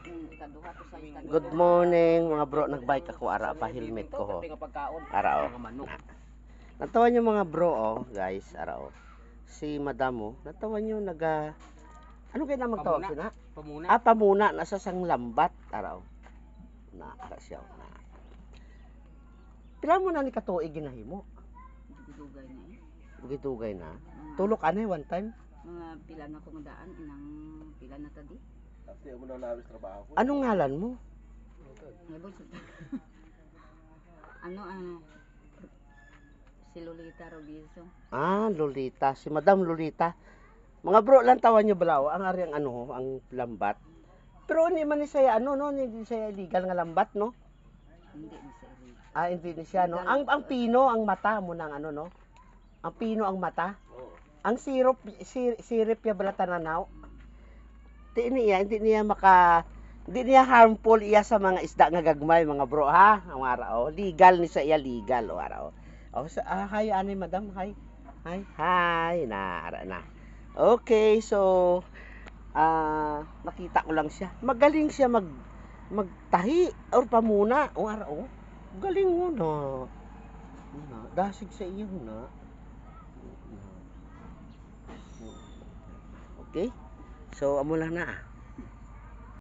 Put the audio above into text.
Ikaduha to sa ikaduha. Good morning mga bro, nagbike ako ara pa helmet ko ho. Ara oh. Natawan nyo mga bro oh, guys, ara oh. Si madam oh, natawan nyo naga ano kaya namang tawag sina? Pamuna. Pamuna nasa sang lambat ara oh. Na ara siya oh. Na. Pila mo na ni katuig ginahimo? Dugay na eh. Bugitugay na. Tulok ani one time. Mga pila na kong daan inang pila na tadi. Kasi mo na nabis trabaho ko. Anong ngalan mo? Ano si Lolita Robinson. Ah, Lolita. Si Madam Lolita. Mga bro, lang tawan nyo balaw. Ang ari ang ano, ang lambat. Pero hindi man ni saya, ano, no? Hindi siya illegal nga lambat, no? Hindi ni siya rin. Ah, hindi ni siya, no? Ang pino, ang mata mo ng ano, no? Ang pino, ang mata. Ang sirip ya bala tananaw. Hindi niya harmful iya sa mga isda nga gagmay, mga bro, ha? Ang ara, oh. Legal ni sa iya, legal, oh, ara, oh. Oh, hi, anay, madam, hi. Hi, na, ara, na. Okay, so, nakita ko lang siya. Magaling siya magtahi or pamuna. O, ara, oh. Galing mo na. Dasig sa iyo na. Okay? So, amo lang na.